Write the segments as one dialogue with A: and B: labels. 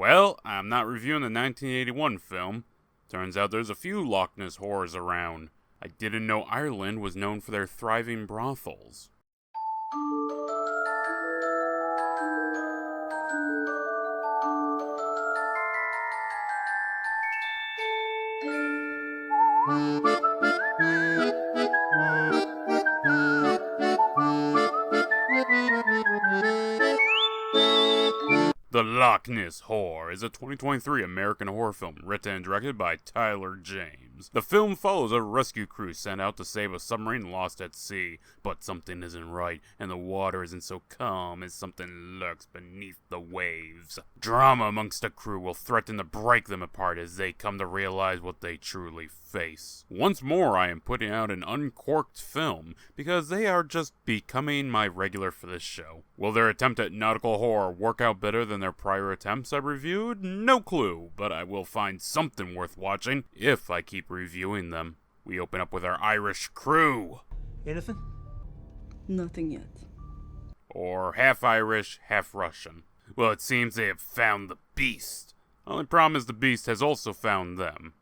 A: Well, I'm not reviewing the 1981 film. Turns out there's a few Lochness horrors around. I didn't know Ireland was known for their thriving brothels. The Lochness Horror is a 2023 American horror film written and directed by Tyler James. The film follows a rescue crew sent out to save a submarine lost at sea, but something isn't right, and the water isn't so calm as something lurks beneath the waves. Drama amongst the crew will threaten to break them apart as they come to realize what they truly face. Once more, I am putting out an uncorked film, because they are just becoming my regular for this show. Will their attempt at nautical horror work out better than their prior attempts I reviewed? No clue, but I will find something worth watching if I keep reviewing them. We open up with our Irish crew.
B: Anything?
C: Nothing yet.
A: Or half Irish, half Russian. Well, it seems they have found the beast. Only problem is the beast has also found them.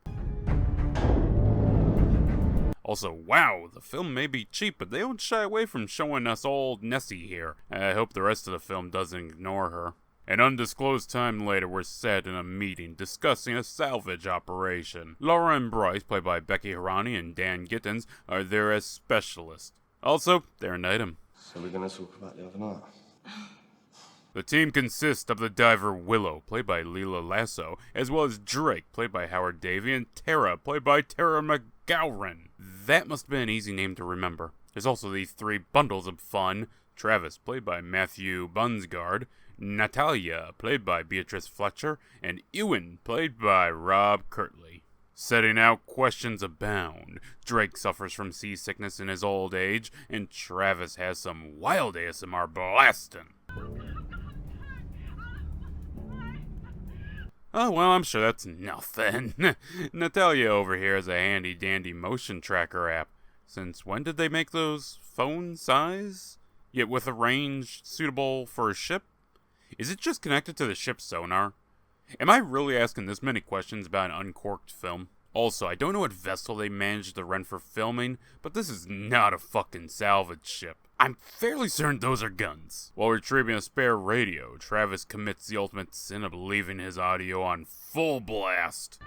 A: Also, wow, the film may be cheap, but they don't shy away from showing us old Nessie here. I hope the rest of the film doesn't ignore her. An undisclosed time later, we're sat in a meeting discussing a salvage operation. Laura and Bryce, played by Becky Harani and Dan Gittins, are there as specialists. Also, they're an item.
D: So we're gonna talk about the other night?
A: The team consists of the diver Willow, played by Leela Lasso, as well as Drake, played by Howard Davey, and Tara, played by Tara McGowran. That must have been an easy name to remember. There's also these three bundles of fun. Travis, played by Matthew Bunsgard, Natalia, played by Beatrice Fletcher, and Ewan, played by Rob Kirtley. Setting out, questions abound. Drake suffers from seasickness in his old age, and Travis has some wild ASMR blasting. Oh, well, I'm sure that's nothing. Natalia over here has a handy-dandy motion tracker app. Since when did they make those phone size? Yet with a range suitable for a ship? Is it just connected to the ship's sonar? Am I really asking this many questions about an uncorked film? Also, I don't know what vessel they managed to rent for filming, but this is not a fucking salvage ship. I'm fairly certain those are guns. While retrieving a spare radio, Travis commits the ultimate sin of leaving his audio on full blast.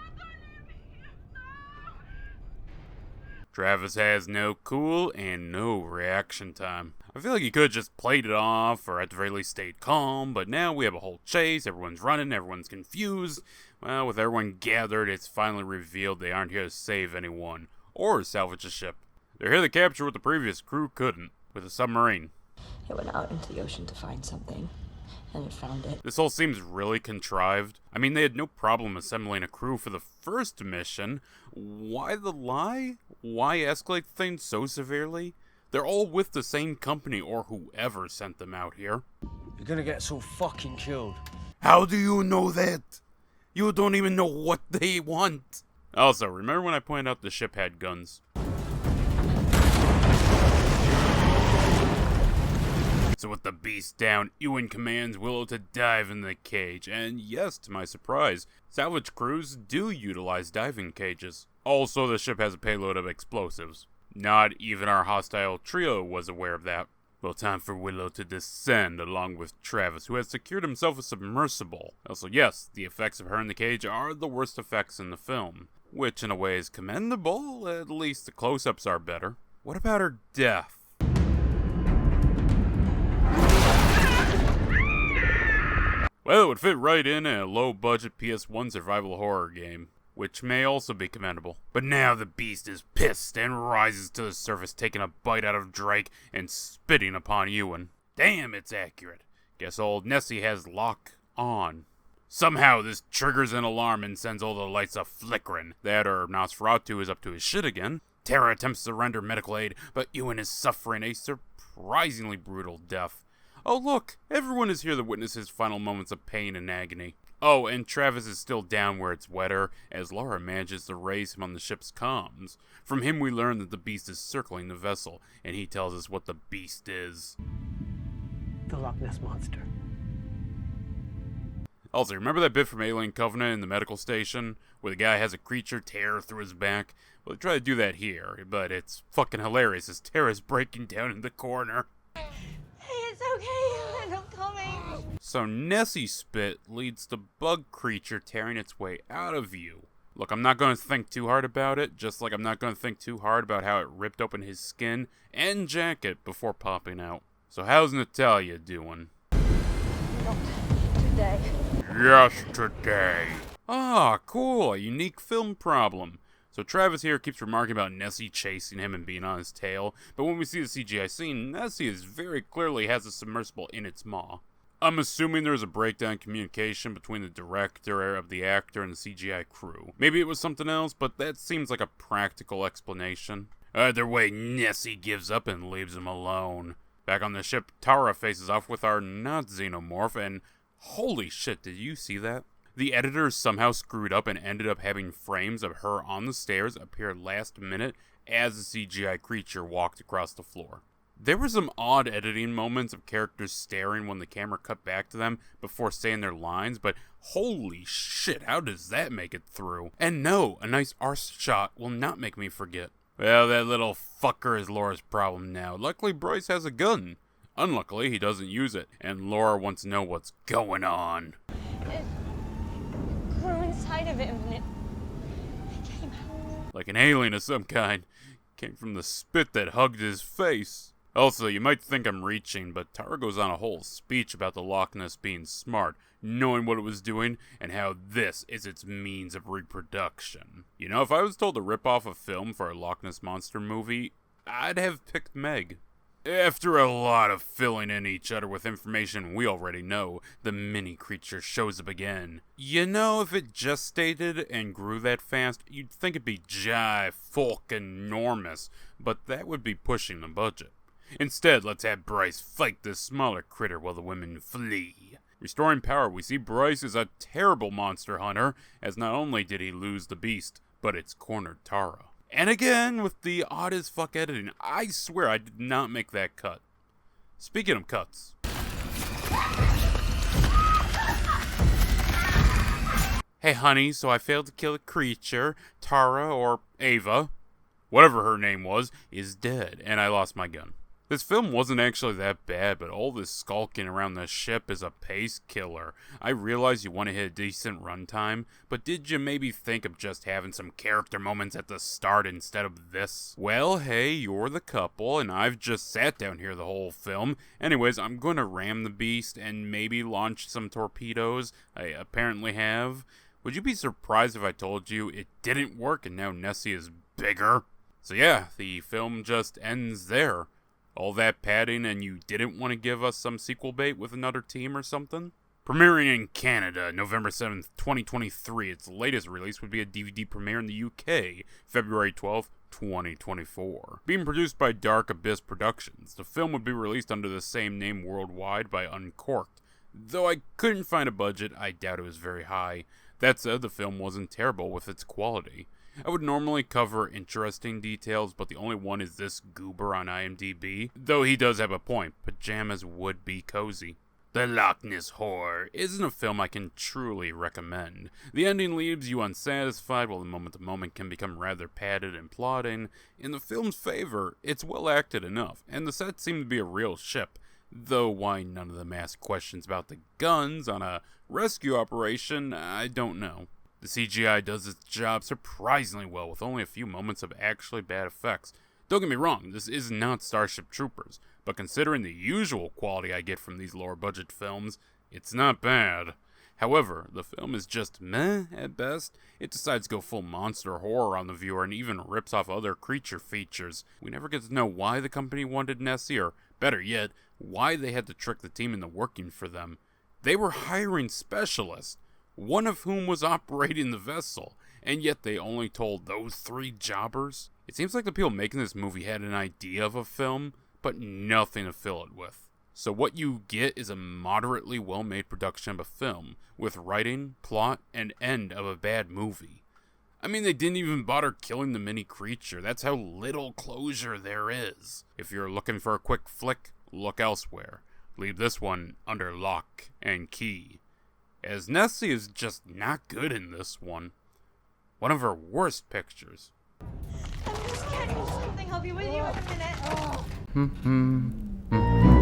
A: Travis has no cool and no reaction time. I feel like he could have just played it off, or at the very least stayed calm, but now we have a whole chase, everyone's running, everyone's confused. Well, with everyone gathered, it's finally revealed they aren't here to save anyone, or salvage a ship. They're here to capture what the previous crew couldn't, with a submarine.
E: It went out into the ocean to find something, and it found it.
A: This all seems really contrived. I mean, they had no problem assembling a crew for the first mission. Why the lie? Why escalate things so severely? They're all with the same company or whoever sent them out here.
B: You're gonna get so fucking killed.
A: How do you know that? You don't even know what they want. Also, remember when I pointed out the ship had guns? So with the beast down, Ewan commands Willow to dive in the cage, and yes, to my surprise, salvage crews do utilize diving cages. Also, the ship has a payload of explosives. Not even our hostile trio was aware of that. Well, time for Willow to descend along with Travis, who has secured himself a submersible. Also, yes, the effects of her in the cage are the worst effects in the film, which in a way is commendable, at least the close-ups are better. What about her death? Well, it would fit right in a low-budget PS1 survival horror game, which may also be commendable. But now the beast is pissed and rises to the surface, taking a bite out of Drake and spitting upon Ewan. Damn, it's accurate. Guess old Nessie has lock on. Somehow this triggers an alarm and sends all the lights a-flickering. That or Nosferatu is up to his shit again. Tara attempts to render medical aid, but Ewan is suffering a surprisingly brutal death. Oh look, everyone is here to witness his final moments of pain and agony. Oh, and Travis is still down where it's wetter, as Laura manages to raise him on the ship's comms. From him we learn that the beast is circling the vessel, and he tells us what the beast is.
B: The Loch Ness Monster.
A: Also, remember that bit from Alien Covenant in the medical station, where the guy has a creature tear through his back? Well, they try to do that here, but it's fucking hilarious as Tara's breaking down in the corner.
E: Hey, it's okay. I'm coming.
A: So Nessie spit leads to bug creature tearing its way out of you. Look, I'm not going to think too hard about it, just like I'm not going to think too hard about how it ripped open his skin and jacket before popping out. So how's Natalia doing?
E: Not today.
A: Yesterday. Ah, cool, a unique film problem. So Travis here keeps remarking about Nessie chasing him and being on his tail, but when we see the CGI scene, Nessie is very clearly has a submersible in its maw. I'm assuming there's a breakdown in communication between the director of the actor and the CGI crew. Maybe it was something else, but that seems like a practical explanation. Either way, Nessie gives up and leaves him alone. Back on the ship, Tara faces off with our not xenomorph, and holy shit, did you see that? The editors somehow screwed up and ended up having frames of her on the stairs appear last minute as the CGI creature walked across the floor. There were some odd editing moments of characters staring when the camera cut back to them before saying their lines, but holy shit, how does that make it through? And no, a nice arse shot will not make me forget. Well, that little fucker is Laura's problem now. Luckily, Bryce has a gun. Unluckily, he doesn't use it, and Laura wants to know what's going on.
E: It grew inside of him and it came out.
A: Like an alien of some kind. Came from the spit that hugged his face. Also, you might think I'm reaching, but Tara goes on a whole speech about the Lochness being smart, knowing what it was doing, and how this is its means of reproduction. You know, if I was told to rip off a film for a Lochness monster movie, I'd have picked Meg. After a lot of filling in each other with information we already know, the mini creature shows up again. You know, if it gestated and grew that fast, you'd think it'd be fucking-normous, but that would be pushing the budget. Instead, let's have Bryce fight this smaller critter while the women flee. Restoring power, we see Bryce is a terrible monster hunter, as not only did he lose the beast, but it's cornered Tara. And again, with the odd as fuck editing, I swear I did not make that cut. Speaking of cuts. Hey honey, so I failed to kill a creature. Tara, or Ava, whatever her name was, is dead, and I lost my gun. This film wasn't actually that bad, but all this skulking around the ship is a pace killer. I realize you want to hit a decent runtime, but did you maybe think of just having some character moments at the start instead of this? Well, hey, you're the couple, and I've just sat down here the whole film. Anyways, I'm going to ram the beast and maybe launch some torpedoes. I apparently have. Would you be surprised if I told you it didn't work and now Nessie is bigger? So yeah, the film just ends there. All that padding and you didn't want to give us some sequel bait with another team or something? Premiering in Canada, November 7th, 2023. Its latest release would be a DVD premiere in the UK, February 12th, 2024. Being produced by Dark Abyss Productions, the film would be released under the same name worldwide by Uncorked. Though I couldn't find a budget, I doubt it was very high. That said, the film wasn't terrible with its quality. I would normally cover interesting details, but the only one is this goober on IMDb. Though he does have a point, pajamas would be cozy. The Lochness Horror isn't a film I can truly recommend. The ending leaves you unsatisfied, while the moment-to-moment can become rather padded and plodding. In the film's favor, it's well acted enough, and the set seemed to be a real ship. Though why none of them ask questions about the guns on a rescue operation, I don't know. The CGI does its job surprisingly well, with only a few moments of actually bad effects. Don't get me wrong, this is not Starship Troopers, but considering the usual quality I get from these lower budget films, it's not bad. However, the film is just meh at best. It decides to go full monster horror on the viewer and even rips off other creature features. We never get to know why the company wanted Nessie, or better yet, why they had to trick the team into working for them. They were hiring specialists, one of whom was operating the vessel, and yet they only told those 3 jobbers? It seems like the people making this movie had an idea of a film, but nothing to fill it with. So what you get is a moderately well-made production of a film, with writing, plot, and end of a bad movie. I mean, they didn't even bother killing the mini creature. That's how little closure there is. If you're looking for a quick flick, look elsewhere. Leave this one under lock and key. as Nessie is just not good in this one. One of her worst pictures.
E: I'm just getting something. I'll be with you in a minute.